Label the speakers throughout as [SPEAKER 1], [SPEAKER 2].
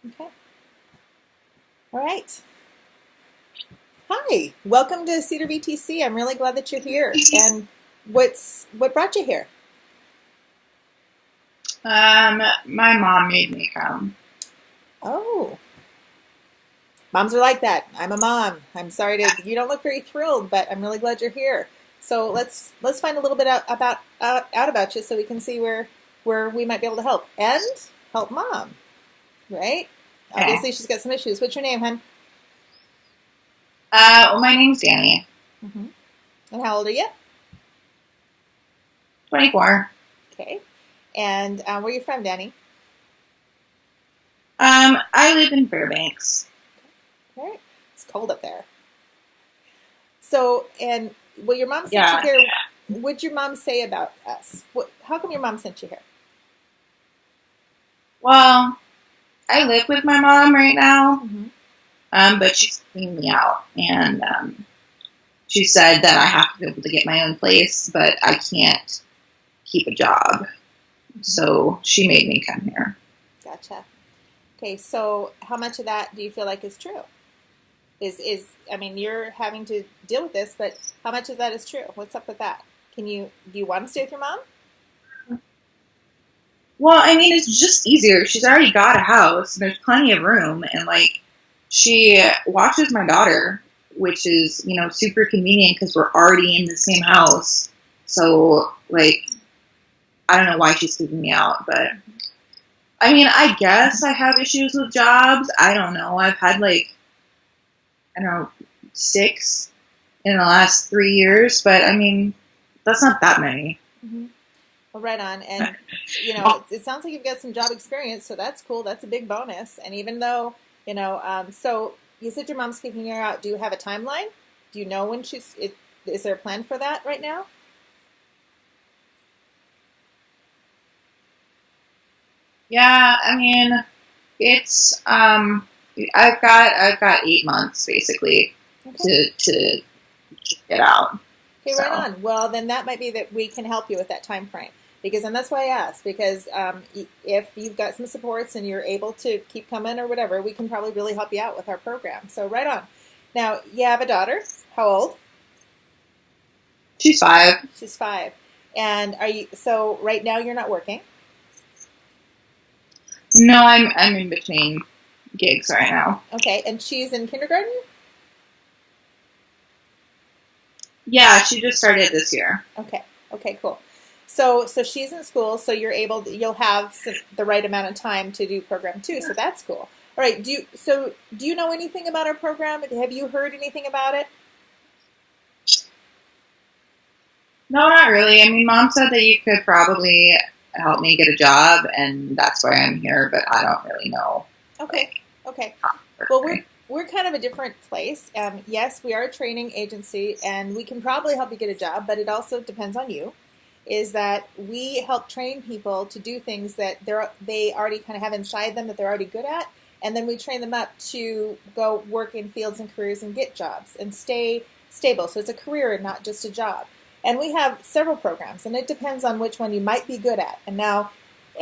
[SPEAKER 1] Okay. All right. Hi. Welcome to Cedar VTC. I'm really glad that you're here. And what brought you here?
[SPEAKER 2] My mom made me come.
[SPEAKER 1] Oh, moms are like that. I'm a mom. I'm sorry to you don't look very thrilled, but I'm really glad you're here. So let's find a little bit out about you so we can see where we might be able to help and help mom, right?
[SPEAKER 2] Okay.
[SPEAKER 1] Obviously, she's got some issues. What's your name, hon?
[SPEAKER 2] Well, my name's Danny.
[SPEAKER 1] Hmm. And how old are you?
[SPEAKER 2] 24.
[SPEAKER 1] Okay. And where are you from, Danny?
[SPEAKER 2] I live in Fairbanks.
[SPEAKER 1] All right. It's cold up there. So, and well, your mom sent you
[SPEAKER 2] Yeah.
[SPEAKER 1] here. What'd your mom say about us? How come your mom sent you here?
[SPEAKER 2] Well, I live with my mom right now,
[SPEAKER 1] Hmm.
[SPEAKER 2] but she's cleaned me out, and she said that I have to be able to get my own place, but I can't keep a job.
[SPEAKER 1] Hmm.
[SPEAKER 2] So she made me come here.
[SPEAKER 1] Gotcha. Okay, so how much of that do you feel like is true? Is I mean, you're having to deal with this, but how much of that is true? What's up with that? Do you want to stay with your mom?
[SPEAKER 2] Well, I mean, it's just easier. She's already got a house. There's plenty of room, and like, she watches my daughter, which is super convenient because we're already in the same house. So like, I don't know why she's keeping me out, but I mean, I guess I have issues with jobs. I don't know. I've had like I don't know 6 in the last 3 years, but I mean, that's not that many.
[SPEAKER 1] Hmm. Well, right on. And it sounds like you've got some job experience, so that's cool. That's a big bonus. And even though so you said your mom's kicking her out. Do you have a timeline? Do you know when she's? Is there a plan for that right now?
[SPEAKER 2] Yeah, I mean, it's I've got 8 months basically
[SPEAKER 1] Okay.
[SPEAKER 2] to get out.
[SPEAKER 1] Okay, right
[SPEAKER 2] So
[SPEAKER 1] on. Well, then that might be that we can help you with that time frame and that's why I asked because if you've got some supports and you're able to keep coming or whatever, we can probably really help you out with our program. So right on. Now you have a daughter. How old?
[SPEAKER 2] she's 5.
[SPEAKER 1] She's 5. And are you? So right now you're not working.
[SPEAKER 2] No, I'm in between gigs right now.
[SPEAKER 1] Okay, and she's in kindergarten.
[SPEAKER 2] Yeah, she just started this year.
[SPEAKER 1] Okay. Okay. Cool. So she's in school, so you'll have the right amount of time to do program too. So that's cool. All right. Do you know anything about our program? Have you heard anything about it?
[SPEAKER 2] No, not really. I mean, mom said that you could probably help me get a job, and that's why I'm here. But I don't really know,
[SPEAKER 1] Okay.
[SPEAKER 2] like,
[SPEAKER 1] Okay.
[SPEAKER 2] how
[SPEAKER 1] Well,
[SPEAKER 2] personally.
[SPEAKER 1] we're kind of a different place. Yes, we are a training agency, and we can probably help you get a job, but it also depends on you. Is that we help train people to do things that they already kind of have inside them that they're already good at, and then we train them up to go work in fields and careers and get jobs and stay stable. So it's a career and not just a job. And we have several programs, and it depends on which one you might be good at. And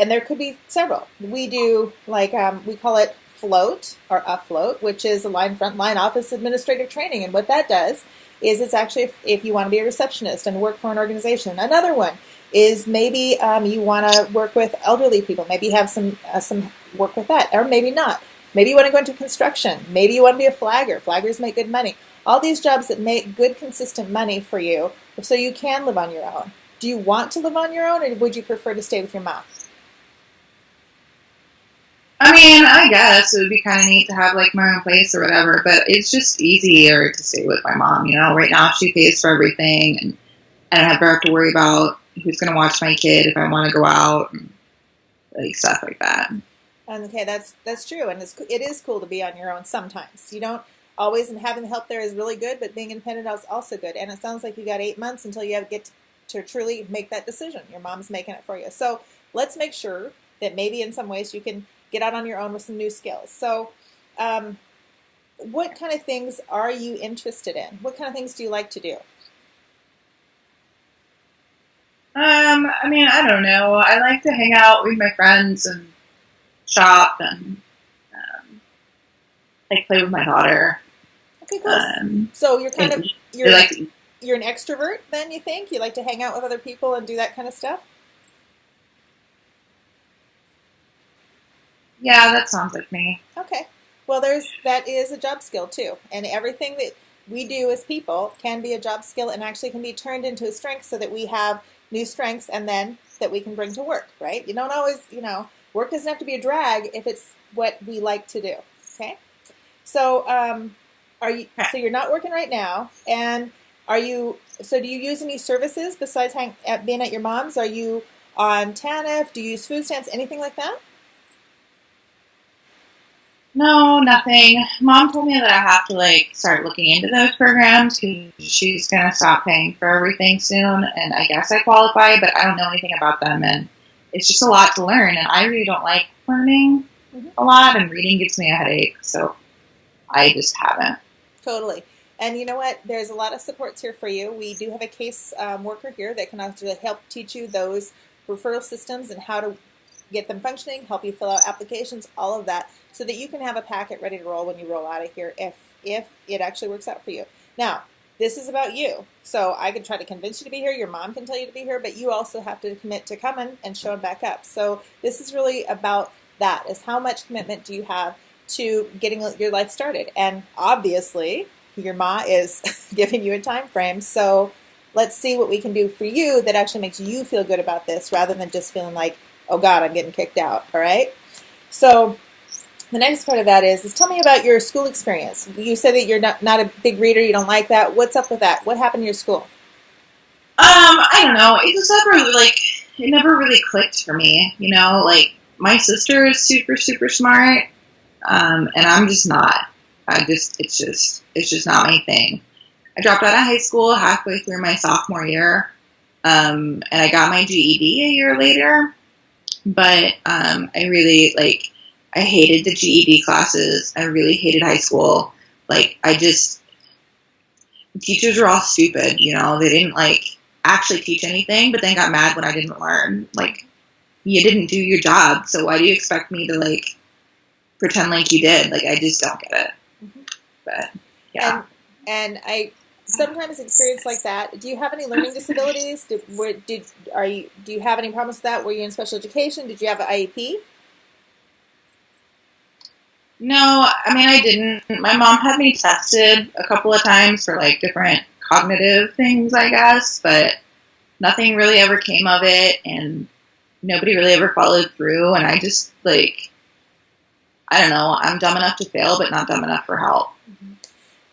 [SPEAKER 1] there could be several. We do like we call it float or afloat, which is a line office administrative training. And what that does is it's actually if you want to be a receptionist and work for an organization. Another one is maybe you want to work with elderly people. Maybe you have some work with that, or maybe not. Maybe you want to go into construction. Maybe you want to be a flagger. Flaggers make good money. All these jobs that make good, consistent money for you, so you can live on your own. Do you want to live on your own, or would you prefer to stay with your mom?
[SPEAKER 2] I mean, I guess it would be kind of neat to have like my own place or whatever, but it's just easier to stay with my mom. Right now she pays for everything, and I don't have to worry about who's going to watch my kid if I want to go out, and like stuff like that.
[SPEAKER 1] And okay, that's true, and it is cool to be on your own sometimes. You don't always, and having help there is really good, but being independent is also good. And it sounds like you got 8 months until you get to truly make that decision. Your mom's making it for you, so let's make sure that maybe in some ways you can get out on your own with some new skills. So, um, what kind of things are you interested in? What kind of things do you like to do?
[SPEAKER 2] I mean, I don't know. I like to hang out with my friends and shop and like play with my daughter.
[SPEAKER 1] Okay, cool. So you're kind of you're an extrovert then, you think? You like to hang out with other people and do that kind of stuff?
[SPEAKER 2] Yeah, that sounds like me.
[SPEAKER 1] Okay. Well, that is a job skill too. And everything that we do as people can be a job skill and actually can be turned into a strength so that we have new strengths and then that we can bring to work, right? You don't always, work doesn't have to be a drag if it's what we like to do. Okay? So, so you're not working right now, and do you use any services besides being at your mom's? Are you on TANF? Do you use food stamps, anything like that?
[SPEAKER 2] No, nothing. Mom told me that I have to start looking into those programs because she's going to stop paying for everything soon, and I guess I qualify, but I don't know anything about them, and it's just a lot to learn, and I really don't like learning a lot, and reading gives me a headache, so I just haven't.
[SPEAKER 1] Totally. And you know what? There's a lot of supports here for you. We do have a case worker here that can actually help teach you those referral systems and how to get them functioning, help you fill out applications, all of that, so that you can have a packet ready to roll when you roll out of here if it actually works out for you. Now, this is about you. So I could try to convince you to be here. Your mom can tell you to be here, but you also have to commit to coming and showing back up. So this is really about that, is how much commitment do you have to getting your life started. And obviously, your ma is giving you a time frame. So let's see what we can do for you that actually makes you feel good about this rather than just feeling like, oh God, I'm getting kicked out. All right. So the next part of that is tell me about your school experience. You said that you're not a big reader. You don't like that. What's up with that? What happened in your school?
[SPEAKER 2] I don't know. It never really clicked for me. My sister is super, super smart. And I'm just not. It's just not my thing. I dropped out of high school halfway through my sophomore year. And I got my GED a year later. But, I hated the GED classes. I really hated high school. The teachers were all stupid, they didn't actually teach anything, but then got mad when I didn't learn. You didn't do your job. So why do you expect me to pretend like you did? I just don't get it. Mm-hmm. But yeah.
[SPEAKER 1] And I sometimes experience like that. Do you have any learning disabilities? Do you have any problems with that? Were you in special education? Did you have an IEP?
[SPEAKER 2] No, I didn't. My mom had me tested a couple of times for different cognitive things, I guess, but nothing really ever came of it, and nobody really ever followed through, and I just I don't know, I'm dumb enough to fail, but not dumb enough for help.
[SPEAKER 1] Mm-hmm.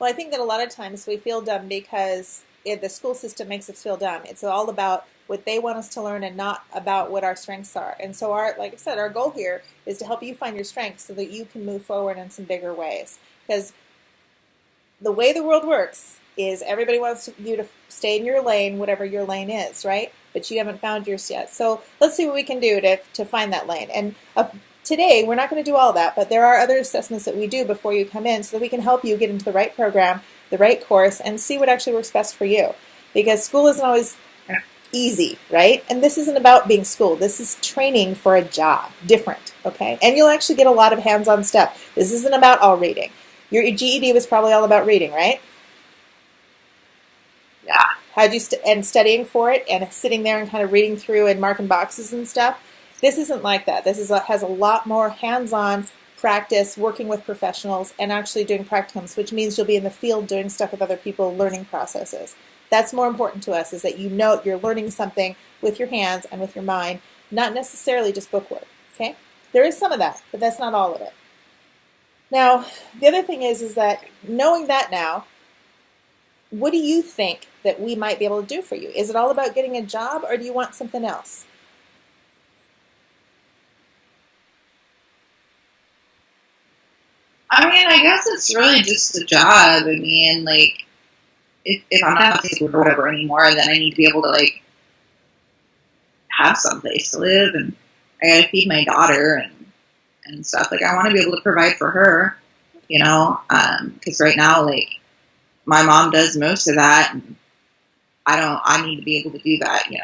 [SPEAKER 1] Well, I think that a lot of times we feel dumb because the school system makes us feel dumb. It's all about what they want us to learn and not about what our strengths are. And so like I said, our goal here is to help you find your strengths so that you can move forward in some bigger ways. Because the way the world works is everybody wants you to stay in your lane, whatever your lane is, right? But you haven't found yours yet. So let's see what we can do to find that lane. And today, we're not going to do all that, but there are other assessments that we do before you come in so that we can help you get into the right program, the right course, and see what actually works best for you. Because school isn't always easy, right? And this isn't about being schooled. This is training for a job, different, okay? And you'll actually get a lot of hands-on stuff. This isn't about all reading. Your GED was probably all about reading, right?
[SPEAKER 2] Yeah.
[SPEAKER 1] How'd you and studying for it and sitting there and kind of reading through and marking boxes and stuff? This isn't like that. This has a lot more hands-on practice, working with professionals, and actually doing practicums, which means you'll be in the field doing stuff with other people, learning processes. That's more important to us, is that you're learning something with your hands and with your mind, not necessarily just book work, okay? There is some of that, but that's not all of it. Now, the other thing is that knowing that now, what do you think that we might be able to do for you? Is it all about getting a job, or do you want something else?
[SPEAKER 2] I guess it's really just a job. If I'm not or whatever anymore, then I need to be able to have some place to live, and I gotta feed my daughter and stuff. I want to be able to provide for her, because right now, my mom does most of that, and I need to be able to do that, Okay.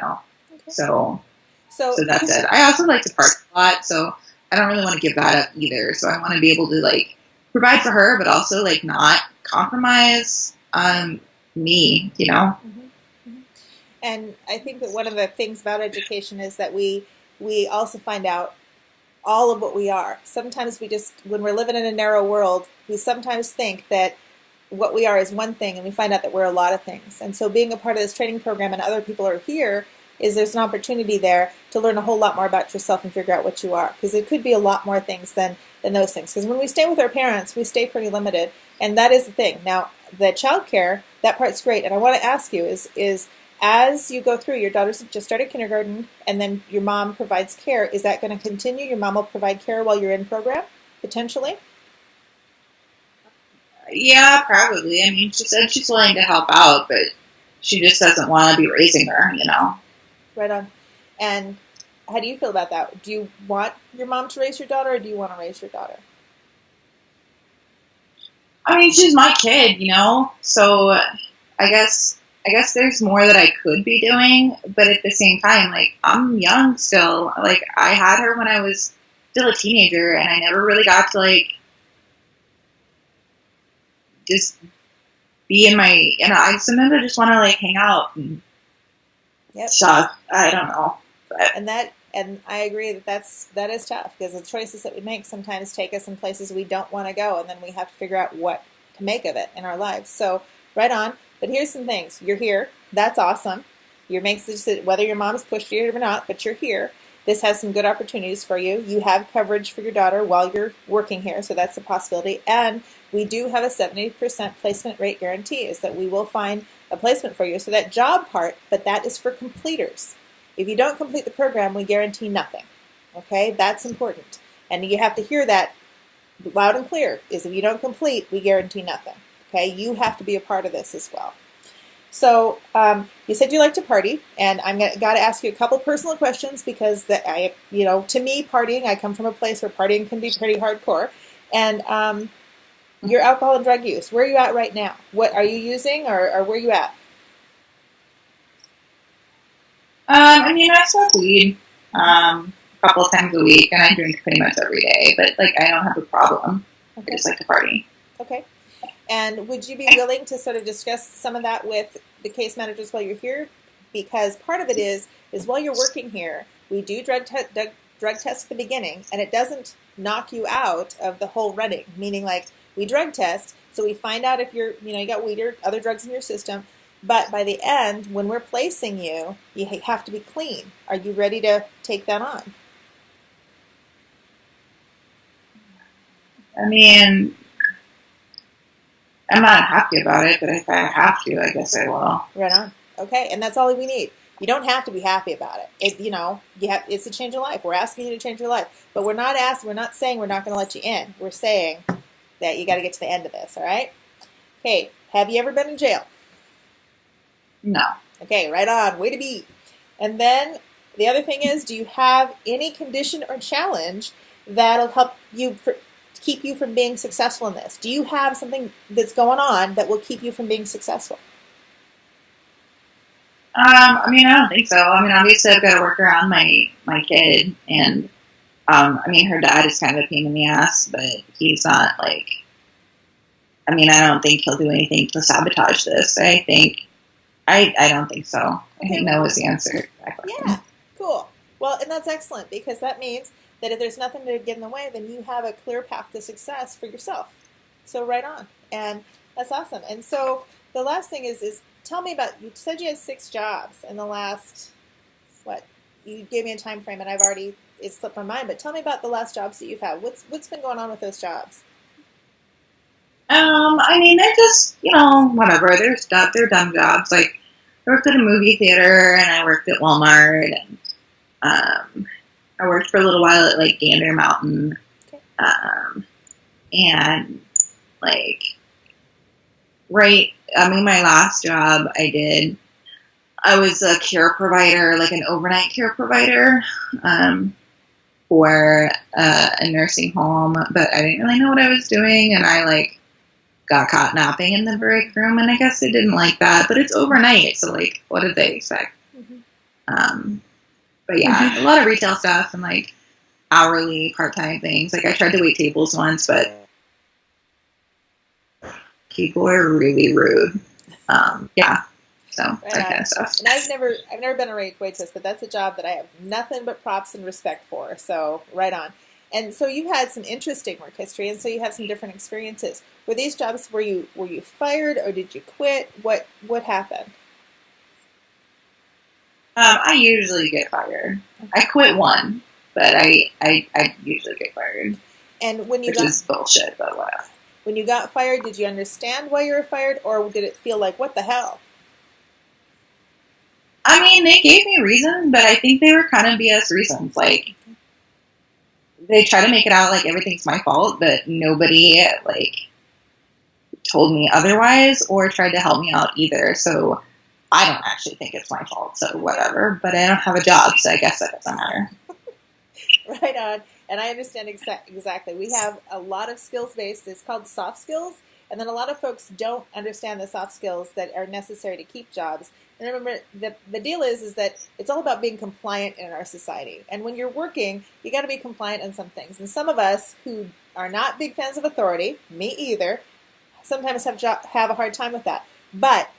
[SPEAKER 2] So that's it. I also like to park a lot, so I don't really want to give that up either. So I want to be able to provide for her, but also like not compromise me, you know?
[SPEAKER 1] Mm-hmm. Mm-hmm. And I think that one of the things about education is that we also find out all of what we are. Sometimes we just, when we're living in a narrow world, we sometimes think that what we are is one thing, and we find out that we're a lot of things. And so being a part of this training program and other people are here, is there's an opportunity there to learn a whole lot more about yourself and figure out what you are. Because it could be a lot more things than those things. Because when we stay with our parents, we stay pretty limited. And that is the thing. Now, the child care, that part's great. And I want to ask you is as you go through, your daughter's just started kindergarten, and then your mom provides care. Is that going to continue? Your mom will provide care while you're in program, potentially?
[SPEAKER 2] Yeah, probably. I mean, she said she's willing to help out, but she just doesn't want to be raising her, you know?
[SPEAKER 1] Right on. And how do you feel about that? Do you want your mom to raise your daughter, or do you want to raise your daughter?
[SPEAKER 2] I mean, she's my kid, you know? So I guess there's more that I could be doing, but at the same time, like, I'm young still. Like, I had her when I was still a teenager, and I never really got to, like, just be in my, you know, I sometimes I just want to, like, hang out and stuff. I don't know. But.
[SPEAKER 1] And I agree that is tough, because the choices that we make sometimes take us in places we don't want to go, and then we have to figure out what to make of it in our lives. So, right on. But here's some things. You're here. That's awesome. You're making whether your mom's pushed you or not, but you're here. This has some good opportunities for you. You have coverage for your daughter while you're working here, so that's a possibility. And we do have a 70% placement rate guarantee, is that we will find a placement for you. So that job part, but that is for completers. If you don't complete the program, we guarantee nothing. Okay, that's important. And you have to hear that loud and clear, is if you don't complete, we guarantee nothing. Okay, you have to be a part of this as well. So you said you like to party, and I'm got to ask you a couple personal questions, because to me, partying, I come from a place where partying can be pretty hardcore. And your alcohol and drug use, where are you at right now? What are you using, or where are you at?
[SPEAKER 2] I mean, I smoke weed a couple of times a week, and I drink pretty much every day. But like, I don't have a problem. Okay. I just like to party.
[SPEAKER 1] Okay. And would you be willing to sort of discuss some of that with the case managers while you're here? Because part of it is while you're working here, we do drug test at the beginning, and it doesn't knock you out of the whole running. Meaning, like, we drug test, so we find out if you got weed or other drugs in your system. But by the end, when we're placing you, you have to be clean. Are you ready to take that on?
[SPEAKER 2] I mean, I'm not happy about it, but if I have to, I guess I will.
[SPEAKER 1] Right on. Okay, and that's all we need. You don't have to be happy about it. It's a change of life. We're asking you to change your life, but we're not saying we're not going to let you in. We're saying that you got to get to the end of this. All right. Okay. Have you ever been in jail?
[SPEAKER 2] No.
[SPEAKER 1] Okay. Right on. Way to be. And then the other thing is, do you have any condition or challenge that'll help you keep you from being successful in this? Do you have something that's going on that will keep you from being successful?
[SPEAKER 2] I mean, I don't think so. I mean, obviously, I've got to work around my kid, and I mean, her dad is kind of a pain in the ass, but he's not like. I mean, I don't think he'll do anything to sabotage this. I don't think so. I think no is the answer.
[SPEAKER 1] Yeah, cool. Well, and that's excellent, because that means that if there's nothing to get in the way, then you have a clear path to success for yourself. So right on. And that's awesome. And so the last thing is tell me about, you said you had 6 jobs in the last, you gave me a time frame, and it slipped my mind, but tell me about the last jobs that you've had. What's been going on with those jobs?
[SPEAKER 2] I mean, they're just, whatever. They're dumb jobs. Like, I worked at a movie theater, and I worked at Walmart, and I worked for a little while at, like, Gander Mountain. Okay. And, like, my last job I was a care provider, like an overnight care provider, for a nursing home, but I didn't really know what I was doing, and I, like, got caught napping in the break room, and I guess they didn't like that, but it's overnight, so, like, what did they expect? Mm-hmm. But yeah, a lot of retail stuff and, like, hourly part-time things. Like, I tried to wait tables once, but People are really rude. Yeah. So
[SPEAKER 1] Right
[SPEAKER 2] that
[SPEAKER 1] on.
[SPEAKER 2] kind of stuff.
[SPEAKER 1] And I've never been a waitress, but that's a job that I have nothing but props and respect for. So right on. And so you've had some interesting work history, and so you have some different experiences. Were these jobs were you fired or did you quit? What happened?
[SPEAKER 2] I usually get fired. I quit one, but I usually get fired,
[SPEAKER 1] And when you
[SPEAKER 2] which is bullshit, but whatever.
[SPEAKER 1] when you got fired, did you understand why you were fired, or did it feel like what the hell?
[SPEAKER 2] I mean, they gave me reasons, but I think they were kind of BS reasons. Like, they try to make it out like everything's my fault, but nobody, like, told me otherwise or tried to help me out either. So I don't actually think it's my fault, so whatever. But I don't have a job, so I guess that doesn't matter.
[SPEAKER 1] Right on. And I understand exactly. We have a lot of skills-based. It's called soft skills. And then a lot of folks don't understand the soft skills that are necessary to keep jobs. And remember, the deal is that it's all about being compliant in our society. And when you're working, you got to be compliant on some things. And some of us who are not big fans of authority, me either, sometimes have a hard time with that. But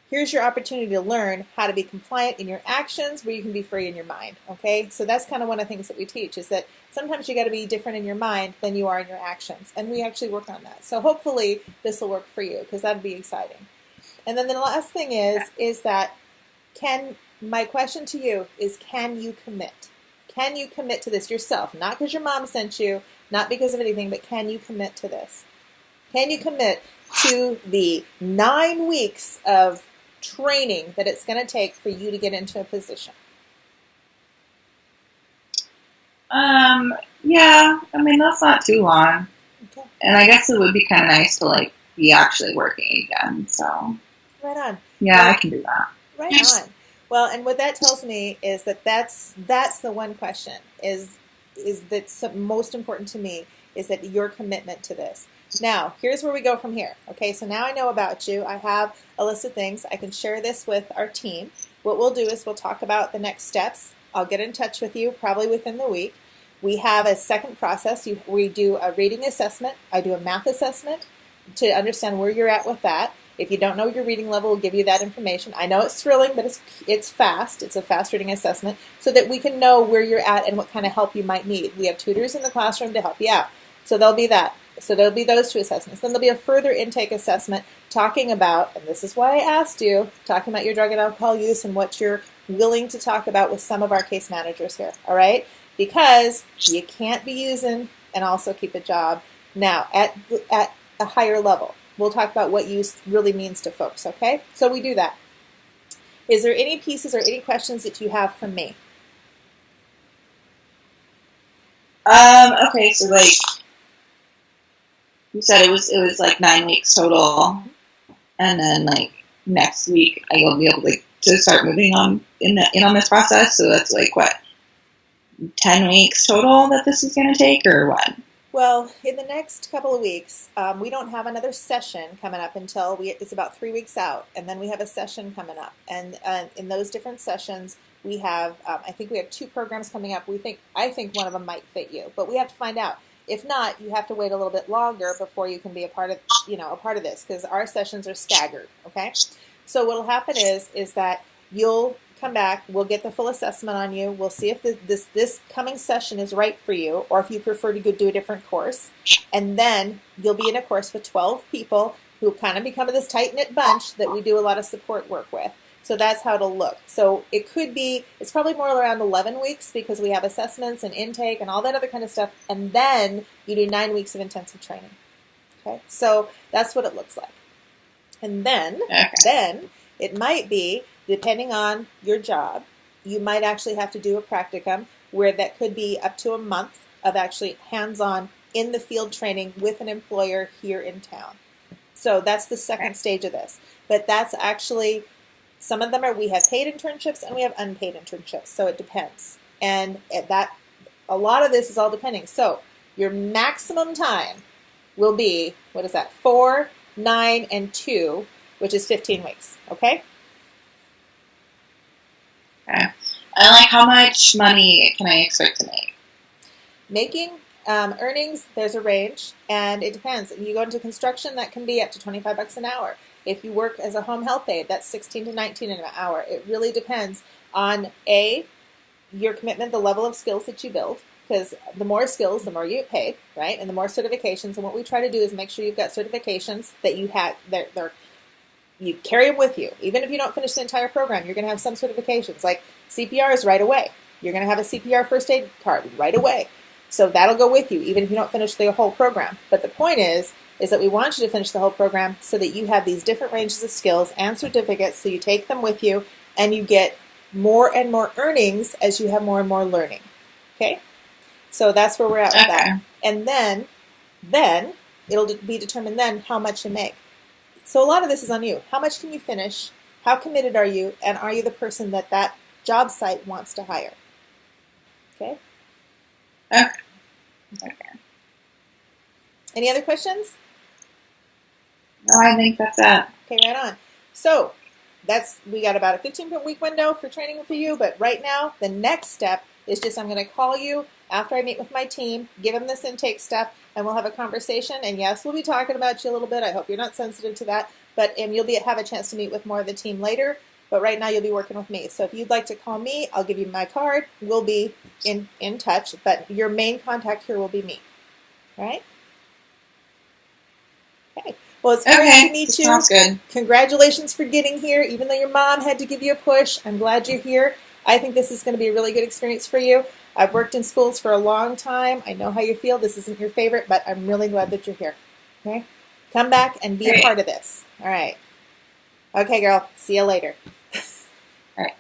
[SPEAKER 1] here's your opportunity to learn how to be compliant in your actions where you can be free in your mind, okay? So that's kind of one of the things that we teach is that sometimes you got to be different in your mind than you are in your actions. And we actually work on that. So hopefully this will work for you because that'd be exciting. And then the last thing is that my question to you is, can you commit? Can you commit to this yourself? Not because your mom sent you, not because of anything, but can you commit to this? Can you commit to the 9 weeks of training that it's going to take for you to get into a position?
[SPEAKER 2] Yeah, I mean, that's not too long.
[SPEAKER 1] Okay.
[SPEAKER 2] And I guess it would be kind of nice to, like, be actually working again, so.
[SPEAKER 1] Right on.
[SPEAKER 2] Yeah, I can do that.
[SPEAKER 1] Right on. Well, and what that tells me is that's the one question is that's most important to me is that your commitment to this. Now, here's where we go from here. Okay, so now I know about you. I have a list of things. I can share this with our team. What we'll do is we'll talk about the next steps. I'll get in touch with you probably within the week. We have a second process. We do a reading assessment. I do a math assessment to understand where you're at with that. If you don't know your reading level, we'll give you that information. I know it's thrilling, but it's fast. It's a fast reading assessment so that we can know where you're at and what kind of help you might need. We have tutors in the classroom to help you out. So there'll be that. So there'll be those 2 assessments. Then there'll be a further intake assessment talking about, and this is why I asked you, talking about your drug and alcohol use and what you're willing to talk about with some of our case managers here, all right? Because you can't be using and also keep a job. Now, at a higher level, we'll talk about what use really means to folks, okay? So we do that. Is there any pieces or any questions that you have from me?
[SPEAKER 2] Okay, so, like, you said it was like 9 weeks total, and then like next week I'll be able to start moving on in on this process. So that's like what, 10 weeks total that this is going to take, or what?
[SPEAKER 1] Well, in the next couple of weeks, we don't have another session coming up until it's about 3 weeks out, and then we have a session coming up, and in those different sessions we have I think we have 2 programs coming up. I think one of them might fit you, but we have to find out. If not, you have to wait a little bit longer before you can be a part of this because our sessions are staggered. Okay, so what will happen is that you'll come back. We'll get the full assessment on you. We'll see if this coming session is right for you, or if you prefer to go do a different course. And then you'll be in a course with 12 people who kind of become this tight knit bunch that we do a lot of support work with. So that's how it'll look. So it's probably more around 11 weeks because we have assessments and intake and all that other kind of stuff. And then you do 9 weeks of intensive training. Okay, so that's what it looks like. And then it might be, depending on your job, you might actually have to do a practicum where that could be up to a month of actually hands-on in the field training with an employer here in town. So that's the second stage of this. But that's actually, some of them we have paid internships and we have unpaid internships. So it depends. And a lot of this is all depending. So your maximum time will be, 4, 9, and 2, which is 15 weeks. Okay?
[SPEAKER 2] Okay. And like, how much money can I expect to make?
[SPEAKER 1] Making, Earnings, there's a range, and it depends. You go into construction, that can be up to $25 an hour. If you work as a home health aide, that's 16 to 19 an hour. It really depends on your commitment, the level of skills that you build, because the more skills, the more you get paid, right? And the more certifications. And what we try to do is make sure you've got certifications that you have. You carry them with you. Even if you don't finish the entire program, you're going to have some certifications, like CPRs right away. You're going to have a CPR first aid card right away. So that'll go with you, even if you don't finish the whole program. But the point is that we want you to finish the whole program so that you have these different ranges of skills and certificates, so you take them with you, and you get more and more earnings as you have more and more learning. Okay? So that's where we're at with that. And then it'll be determined then how much you make. So a lot of this is on you. How much can you finish? How committed are you? And are you the person that job site wants to hire? Okay?
[SPEAKER 2] Okay.
[SPEAKER 1] Any other questions?
[SPEAKER 2] No, I think that's it.
[SPEAKER 1] Okay, right on. So we got about a 15-week window for training for you, but right now the next step is just I'm going to call you after I meet with my team, give them this intake stuff, and we'll have a conversation. And yes, we'll be talking about you a little bit. I hope you're not sensitive to that, but you'll have a chance to meet with more of the team later. But right now you'll be working with me. So if you'd like to call me, I'll give you my card. We'll be in touch, but your main contact here will be me. All right? Okay. Well, it's great to meet you.
[SPEAKER 2] Sounds good.
[SPEAKER 1] Congratulations for getting here. Even though your mom had to give you a push, I'm glad you're here. I think this is going to be a really good experience for you. I've worked in schools for a long time. I know how you feel. This isn't your favorite, but I'm really glad that you're here. Okay? Come back and be a part of this. All right. Okay, girl. See you later.
[SPEAKER 2] All right.